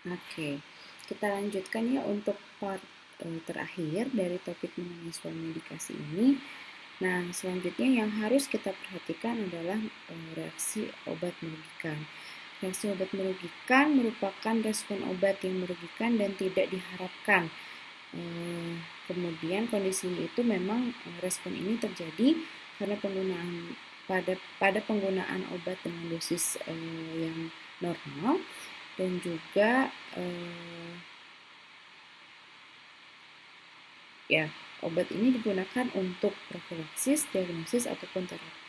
Oke, kita lanjutkan ya untuk part terakhir dari topik mengenai suam medikasi ini. Nah, selanjutnya yang harus kita perhatikan adalah reaksi obat merugikan. Reaksi obat merugikan merupakan respon obat yang merugikan dan tidak diharapkan. Kemudian kondisi itu memang respon ini terjadi karena pada penggunaan obat dengan dosis yang normal dan juga ya obat ini digunakan untuk profilaksis, diagnosis ataupun terapi.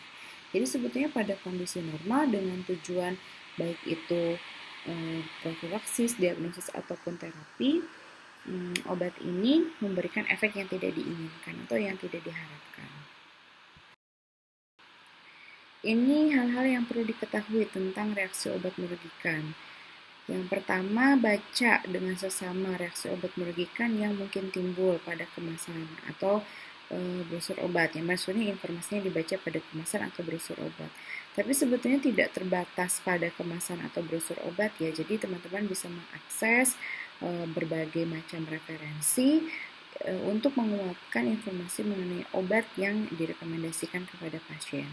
Jadi sebetulnya pada kondisi normal dengan tujuan baik itu profilaksis, diagnosis ataupun terapi, obat ini memberikan efek yang tidak diinginkan atau yang tidak diharapkan. Ini hal-hal yang perlu diketahui tentang reaksi obat merugikan. Yang pertama, baca dengan sesama reaksi obat merugikan yang mungkin timbul pada kemasan atau brosur obat. Ya, maksudnya informasinya dibaca pada kemasan atau brosur obat. Tapi sebetulnya tidak terbatas pada kemasan atau brosur obat ya. Jadi teman-teman bisa mengakses berbagai macam referensi untuk menguatkan informasi mengenai obat yang direkomendasikan kepada pasien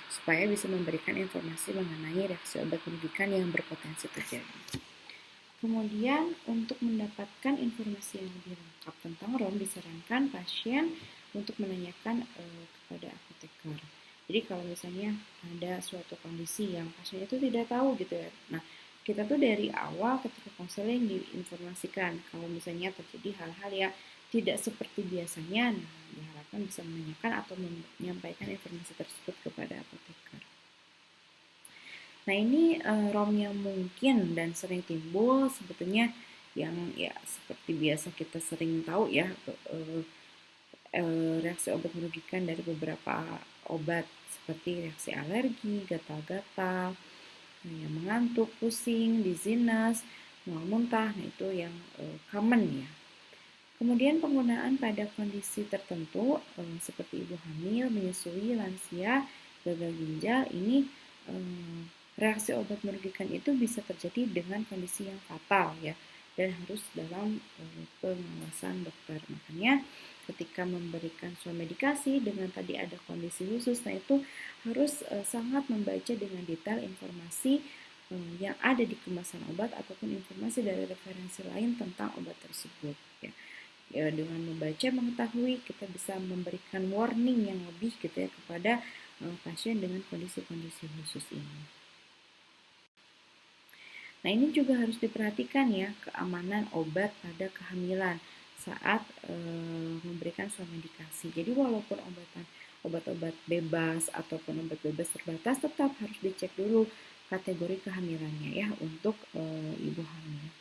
supaya bisa memberikan informasi mengenai reaksi obat merugikan yang berpotensi terjadi. Kemudian untuk mendapatkan informasi yang lebih lengkap tentang ROM disarankan pasien untuk menanyakan kepada apoteker. Jadi kalau misalnya ada suatu kondisi yang pasien itu tidak tahu gitu ya. Nah, kita tuh dari awal ketika konseling diinformasikan kalau misalnya terjadi hal-hal yang tidak seperti biasanya, nah diharapkan bisa menanyakan atau menyampaikan informasi tersebut kepada apoteker. Nah ini ROM yang mungkin dan sering timbul sebetulnya yang ya seperti biasa kita sering tahu ya reaksi obat merugikan dari beberapa obat seperti reaksi alergi, gatal-gatal, yang mengantuk, pusing, dizziness, mual muntah, nah itu yang common ya. Kemudian penggunaan pada kondisi tertentu seperti ibu hamil, menyusui, lansia, gagal ginjal ini reaksi obat merugikan itu bisa terjadi dengan kondisi yang fatal ya dan harus dalam pengawasan dokter. Makanya ketika memberikan suatu medikasi dengan tadi ada kondisi khusus, nah itu harus sangat membaca dengan detail informasi yang ada di kemasan obat ataupun informasi dari referensi lain tentang obat tersebut ya. Ya, dengan membaca mengetahui kita bisa memberikan warning yang lebih gitu ya kepada pasien dengan kondisi-kondisi khusus ini. Nah, ini juga harus diperhatikan ya keamanan obat pada kehamilan saat memberikan suatu medikasi. Jadi walaupun obat-obat bebas ataupun obat bebas terbatas tetap harus dicek dulu kategori kehamilannya ya untuk ibu hamil.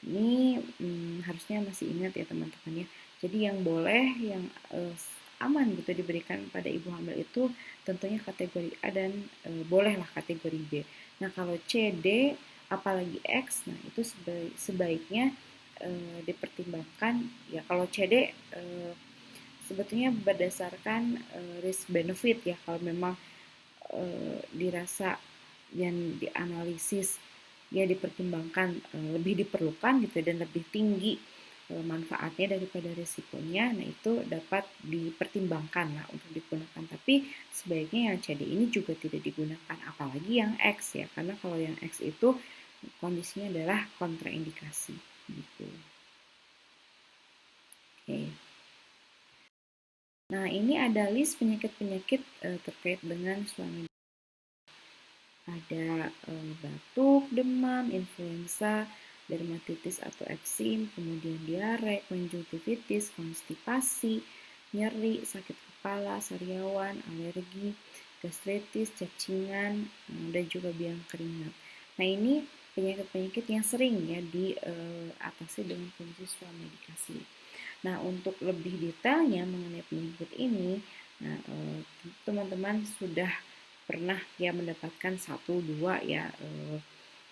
Ini harusnya masih ingat ya teman-teman ya. Jadi yang boleh yang aman gitu diberikan pada ibu hamil itu tentunya kategori A dan bolehlah kategori B. Nah kalau C, D, apalagi X, nah itu sebaiknya dipertimbangkan ya. Kalau CD sebetulnya berdasarkan risk benefit ya. Kalau memang dirasa yang dianalisis ya dipertimbangkan lebih diperlukan gitu dan lebih tinggi manfaatnya daripada risikonya, nah itu dapat dipertimbangkan lah untuk digunakan. Tapi sebaiknya yang CD ini juga tidak digunakan, apalagi yang X ya, karena kalau yang X itu kondisinya adalah kontraindikasi gitu. Oke. Nah ini ada list penyakit-penyakit terkait dengan suami. Ada batuk, demam, influenza, dermatitis atau eksim, kemudian diare, konjungtivitis, konstipasi, nyeri, sakit kepala, sariawan, alergi, gastritis, cacingan, dan juga biang keringat. Nah ini penyakit-penyakit yang sering ya diatasi dengan kondisi suami medikasi. Nah untuk lebih detailnya mengenai penyakit ini, nah teman-teman sudah pernah ya mendapatkan 1-2 ya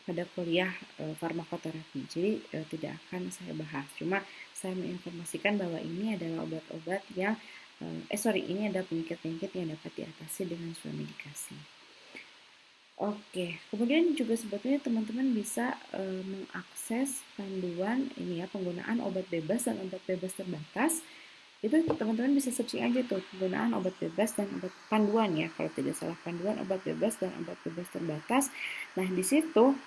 pada kuliah farmakoterapi. Jadi tidak akan saya bahas. Cuma saya menginformasikan bahwa ini adalah obat-obat yang ini adalah penyakit-penyakit yang dapat diatasi dengan suatu medikasi. Oke, kemudian juga sebetulnya teman-teman bisa mengakses panduan ini ya, penggunaan obat bebas dan obat bebas terbatas. Itu teman-teman bisa searching aja tuh penggunaan obat bebas dan obat panduan ya, kalau tidak salah, panduan obat bebas dan obat bebas terbatas. Nah, di situ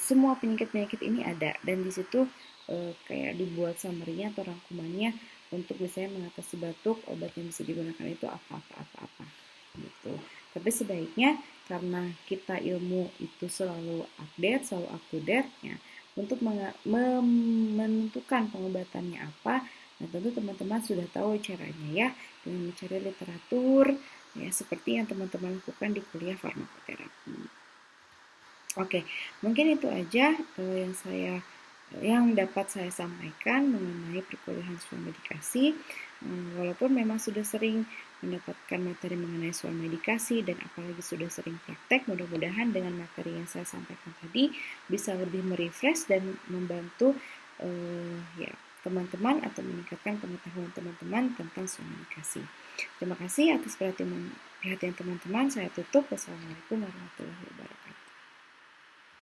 semua penyakit-penyakit ini ada, dan di situ kayak dibuat summary-nya atau rangkumannya untuk misalnya mengatasi batuk, obat yang bisa digunakan itu apa gitu. Tapi sebaiknya karena kita ilmu itu selalu update, selalu up to date ya, untuk menentukan pengobatannya apa. Nah, tentu teman-teman sudah tahu caranya ya, dengan mencari literatur ya, seperti yang teman-teman lakukan di kuliah farmakoterapi. Oke, mungkin itu aja yang dapat saya sampaikan mengenai perkuliahan soal medikasi. Walaupun memang sudah sering mendapatkan materi mengenai soal medikasi dan apalagi sudah sering praktek, mudah-mudahan dengan materi yang saya sampaikan tadi bisa lebih merefresh dan membantu ya teman-teman atau meningkatkan pengetahuan teman-teman tentang soal medikasi. Terima kasih atas perhatian teman-teman. Saya tutup. Wassalamualaikum warahmatullahi wabarakatuh.